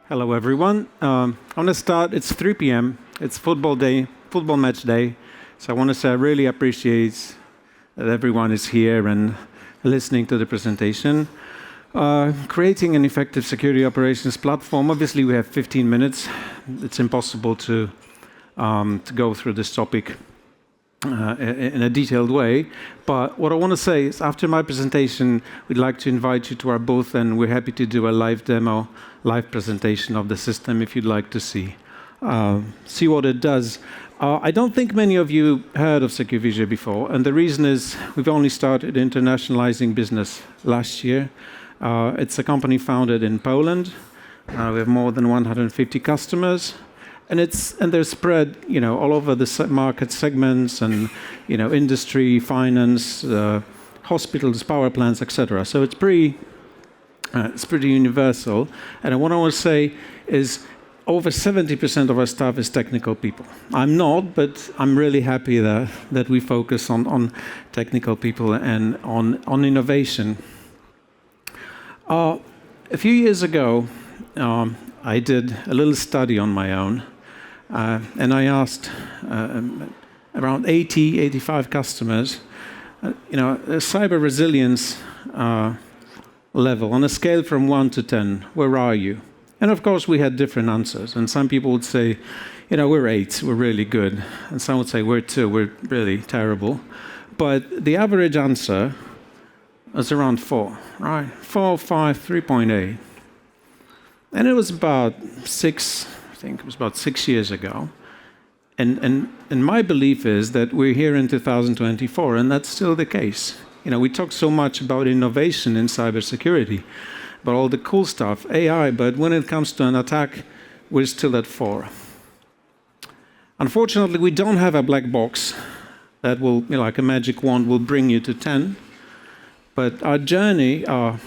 Hello, everyone. I want to start. It's 3 p.m. It's football day, football match day. So I want to say I really appreciate that everyone is here and listening to the presentation. Creating an effective security operations platform. Obviously, we have 15 minutes. It's impossible to go through this topic in a detailed way. But what I want to say is after my presentation, we'd like to invite you to our booth, and we're happy to do a live demo, live presentation of the system if you'd like to see what it does. I don't think many of you heard of SecuVisio before, and the reason is we've only started internationalizing business last year. It's a company founded in Poland. We have more than 150 customers. And they're spread, all over the market segments and, industry, finance, hospitals, power plants, etc. So it's pretty universal. And what I want to say is over 70% of our staff is technical people. I'm not, but I'm really happy that we focus on technical people and on innovation. A few years ago, I did a little study on my own. And I asked around 85 customers, a cyber resilience level, on a scale from 1 to 10, where are you? And of course, we had different answers. And some people would say, we're 8, we're really good. And some would say, we're 2, we're really terrible. But the average answer was around 4, right? 4, 5, 3.8. And it was about 6. I think it was about 6 years ago. And my belief is that we're here in 2024, and that's still the case. We talk so much about innovation in cybersecurity, about all the cool stuff, AI, but when it comes to an attack, we're still at 4. Unfortunately, we don't have a black box that will, like a magic wand, will bring you to 10. But our journey, or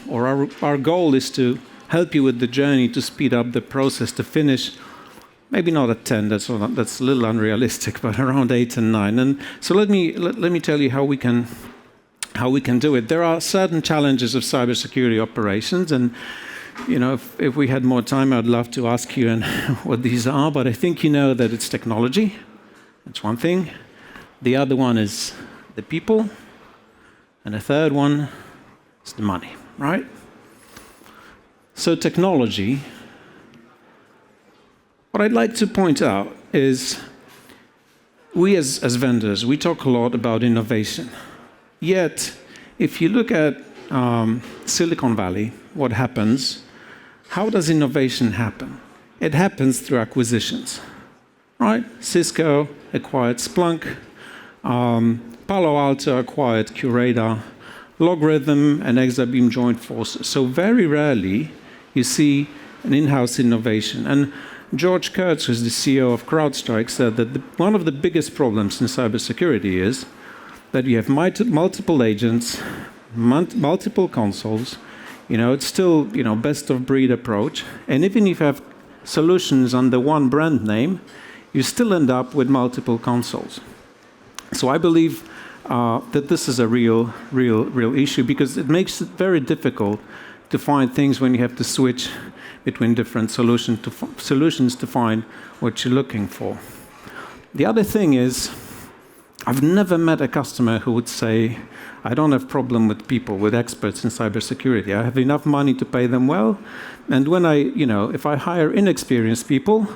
our goal is to help you with the journey to speed up the process to finish. Maybe not at 10, that's a little unrealistic, but around 8 and 9. And so let me tell you how we can do it. There are certain challenges of cybersecurity operations, and if we had more time, I'd love to ask you and what these are. But I think you know that it's technology. That's one thing. The other one is the people, and the third one is the money. Right? So technology. What I'd like to point out is we as vendors, we talk a lot about innovation. Yet, if you look at Silicon Valley, what happens, how does innovation happen? It happens through acquisitions, right? Cisco acquired Splunk, Palo Alto acquired Curator, Logarithm and Exabeam joined forces. So very rarely you see an in-house innovation. And George Kurtz, who's the CEO of CrowdStrike, said that one of the biggest problems in cybersecurity is that you have multiple agents, multiple consoles. It's still, best of breed approach. And even if you have solutions under one brand name, you still end up with multiple consoles. So I believe that this is a real issue because it makes it very difficult to find things when you have to switch between different solutions to find what you're looking for. The other thing is, I've never met a customer who would say, I don't have problem with people, with experts in cybersecurity. I have enough money to pay them well. And when if I hire inexperienced people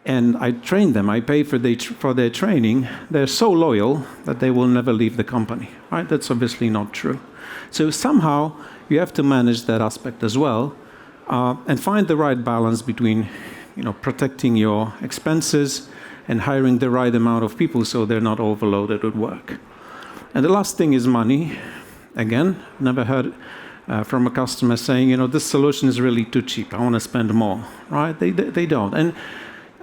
and I train them, I pay for their training, they're so loyal that they will never leave the company. Right? That's obviously not true. So somehow you have to manage that aspect as well. And find the right balance between, protecting your expenses and hiring the right amount of people so they're not overloaded with work. And the last thing is money. Again, never heard from a customer saying, this solution is really too cheap. I want to spend more. Right? They don't. And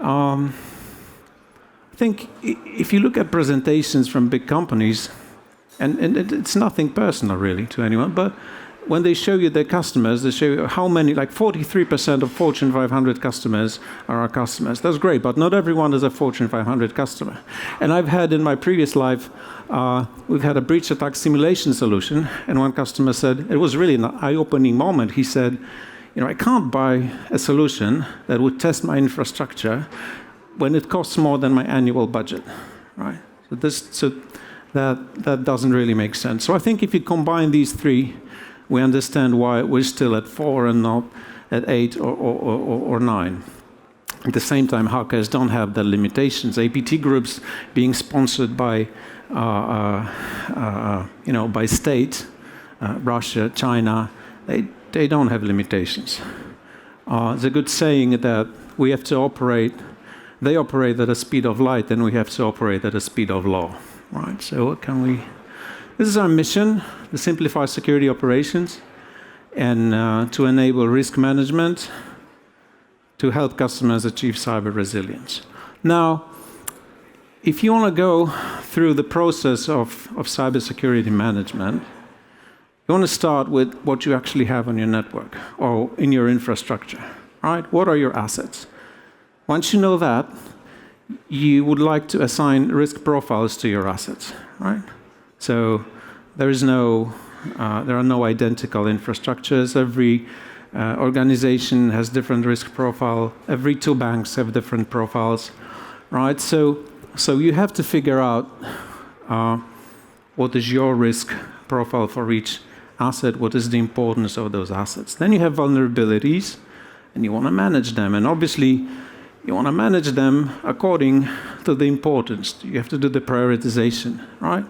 I think if you look at presentations from big companies, and it's nothing personal really to anyone, but when they show you their customers, they show you how many, like 43% of Fortune 500 customers are our customers. That's great, but not everyone is a Fortune 500 customer. And I've had in my previous life, we've had a breach attack simulation solution, and one customer said, it was really an eye-opening moment. He said, I can't buy a solution that would test my infrastructure when it costs more than my annual budget, right? So that doesn't really make sense. So I think if you combine these three, we understand why we're still at 4 and not at 8 or 9. At the same time, hackers don't have the limitations. APT groups being sponsored by, by state, Russia, China, they don't have limitations. There's a good saying that we have to operate. They operate at the speed of light, and we have to operate at the speed of law, right? So what can we? This is our mission: to simplify security operations and to enable risk management, to help customers achieve cyber resilience. Now, if you want to go through the process of cybersecurity management, you want to start with what you actually have on your network or in your infrastructure, right? What are your assets? Once you know that, you would like to assign risk profiles to your assets, right? So there are no identical infrastructures. Every organization has different risk profile. Every two banks have different profiles, right? So you have to figure out what is your risk profile for each asset, what is the importance of those assets. Then you have vulnerabilities, and you want to manage them. And obviously, you want to manage them according to the importance. You have to do the prioritization, right?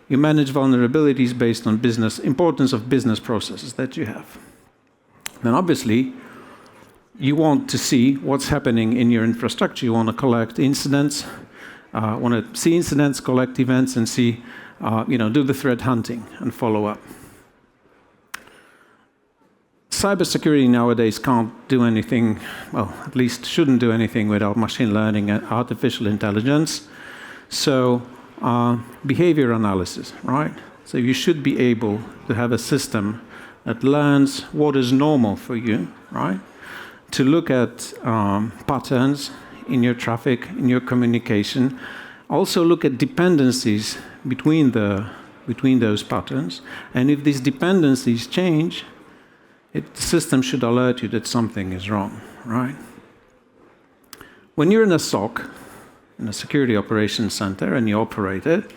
You manage vulnerabilities based on importance of business processes that you have. Then obviously, you want to see what's happening in your infrastructure. You want to collect incidents, want to see incidents, collect events, and see, do the threat hunting and follow up. Cybersecurity nowadays can't do anything, well, at least shouldn't do anything without machine learning and artificial intelligence. So behavior analysis, right? So you should be able to have a system that learns what is normal for you, right? To look at patterns in your traffic, in your communication. Also look at dependencies between those patterns. And if these dependencies change, the system should alert you that something is wrong, right? When you're in a SOC, in a security operations center, and you operate it,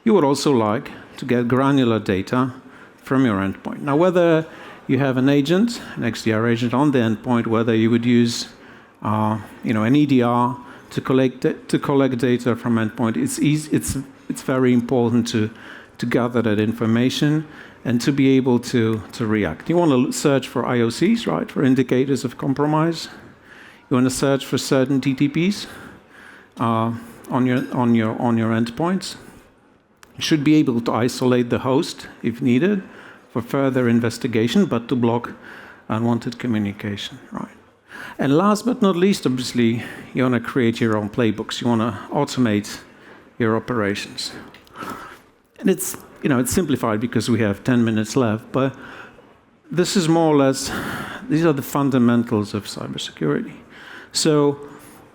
you would also like to get granular data from your endpoint. Now, whether you have an agent, an XDR agent on the endpoint, whether you would use an EDR to collect data from endpoint, it's very important to gather that information and to be able to react. You want to search for IOCs, right, for indicators of compromise. You want to search for certain TTPs on your endpoints. You should be able to isolate the host if needed for further investigation, but to block unwanted communication, right? And last but not least, obviously, you want to create your own playbooks. You want to automate your operations. And it's simplified because we have 10 minutes left, but this is more or less, these are the fundamentals of cybersecurity. So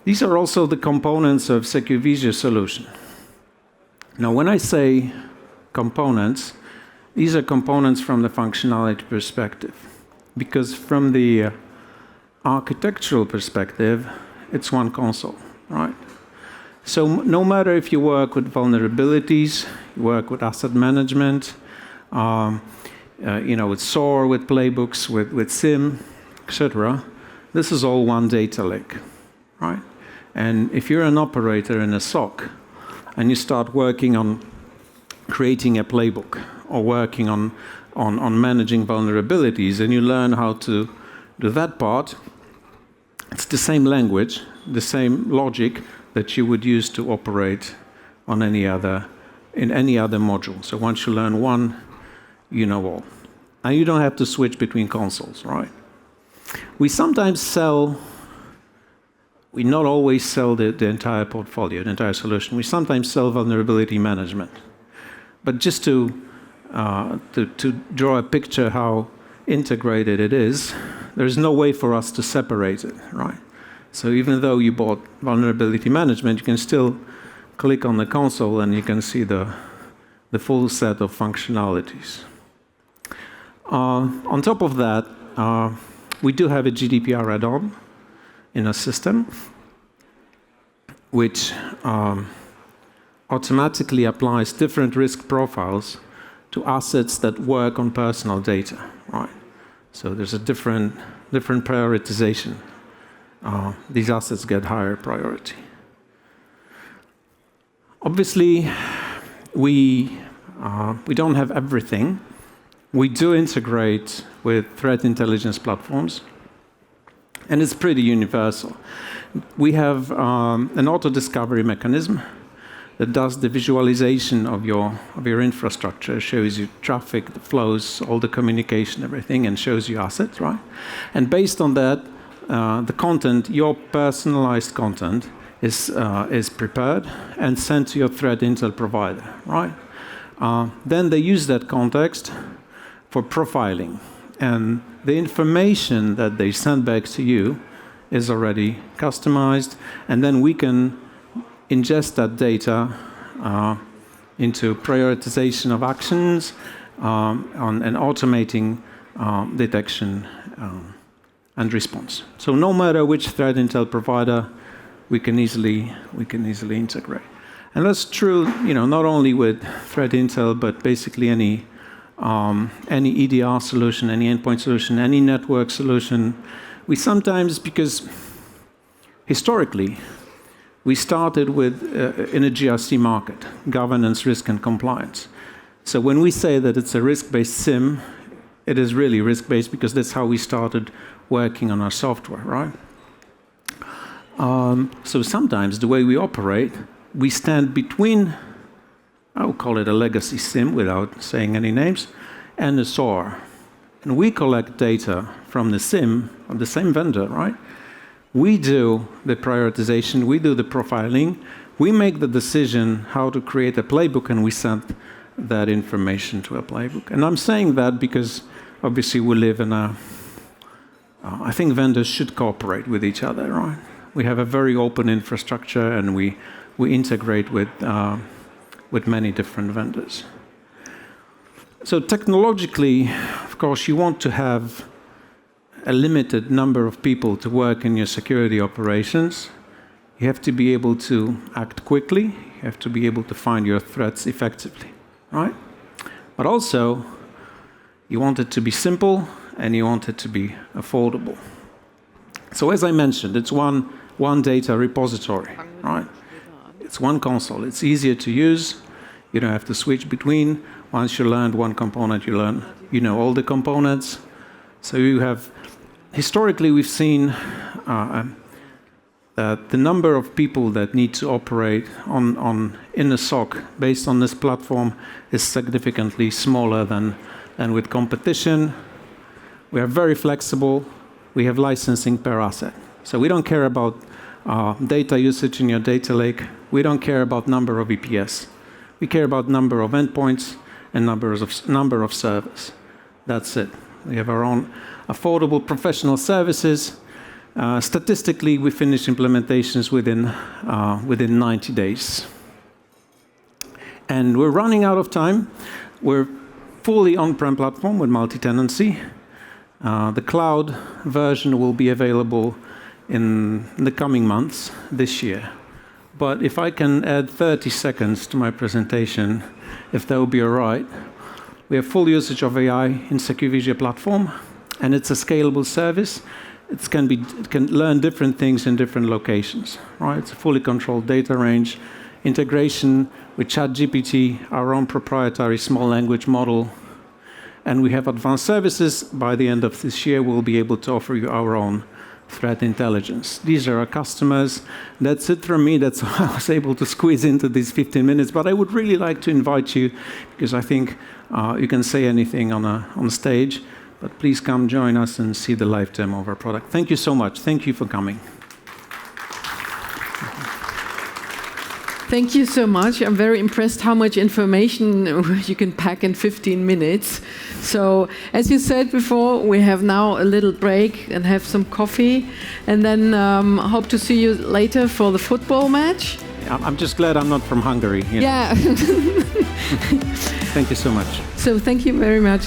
these are also the components of SecuVisio solution. Now, when I say components, these are components from the functionality perspective, because from the architectural perspective, it's one console, right? So no matter if you work with vulnerabilities, you work with asset management, with SOAR, with playbooks, with SIM, etc., this is all one data lake, right? And if you're an operator in a SOC and you start working on creating a playbook or working on managing vulnerabilities, and you learn how to do that part, it's the same language, the same logic that you would use to operate on in any other module. So once you learn one, you know all. And you don't have to switch between consoles, right? We not always sell the entire portfolio, the entire solution. We sometimes sell vulnerability management. But just to draw a picture how integrated it is, there's no way for us to separate it, right? So even though you bought vulnerability management, you can still click on the console and you can see the full set of functionalities. On top of that, We do have a GDPR add-on in our system, which automatically applies different risk profiles to assets that work on personal data, right? So there's a different prioritization. These assets get higher priority. Obviously, we don't have everything. We do integrate with threat intelligence platforms, and it's pretty universal. We have an auto-discovery mechanism that does the visualization of your infrastructure, shows you traffic, the flows, all the communication, everything, and shows you assets, right? And based on that, the content, your personalized content, is prepared and sent to your threat intel provider, right? Then they use that context for profiling, and the information that they send back to you is already customized, and then we can ingest that data into prioritization of actions and automating detection and response. So no matter which threat intel provider, we can easily integrate. And that's true, not only with threat intel, but basically any EDR solution, any endpoint solution, any network solution. We sometimes, because historically, we started with in a GRC market, governance, risk, and compliance. So when we say that it's a risk-based SIM, it is really risk-based because that's how we started working on our software, right? So sometimes the way we operate, we stand between, I would call it a legacy SIM without saying any names, and a SOAR. And we collect data from the SIM of the same vendor, right? We do the prioritization, we do the profiling, we make the decision how to create a playbook, and we send that information to a playbook. And I'm saying that because obviously we live in I think vendors should cooperate with each other, right? We have a very open infrastructure, and we integrate with many different vendors. So technologically, of course, you want to have a limited number of people to work in your security operations. You have to be able to act quickly. You have to be able to find your threats effectively, right? But also, you want it to be simple, and you want it to be affordable. So as I mentioned, it's one data repository, right? It's one console. It's easier to use. You don't have to switch between. Once you learn one component, you know all the components. So you have, historically, we've seen that the number of people that need to operate in a SOC based on this platform is significantly smaller than with competition. We are very flexible. We have licensing per asset. So we don't care about data usage in your data lake. We don't care about number of EPS. We care about number of endpoints and number of servers. That's it. We have our own affordable professional services. Statistically, we finish implementations within 90 days. And we're running out of time. We're fully on-prem platform with multi-tenancy. The cloud version will be available in the coming months this year. But if I can add 30 seconds to my presentation, if that would be all right. We have full usage of AI in SecuVision platform, and it's a scalable service. It can learn different things in different locations, right? It's a fully controlled data range, integration with ChatGPT, our own proprietary small language model, and we have advanced services. By the end of this year, we'll be able to offer you our own threat intelligence. These are our customers. That's it from me. That's how I was able to squeeze into these 15 minutes. But I would really like to invite you, because I think you can say anything on stage, but please come join us and see the live demo of our product. Thank you so much. Thank you for coming. Thank you so much. I'm very impressed how much information you can pack in 15 minutes. So, as you said before, we have now a little break and have some coffee, and then hope to see you later for the football match. I'm just glad I'm not from Hungary. Yeah. Thank you so much. So, thank you very much.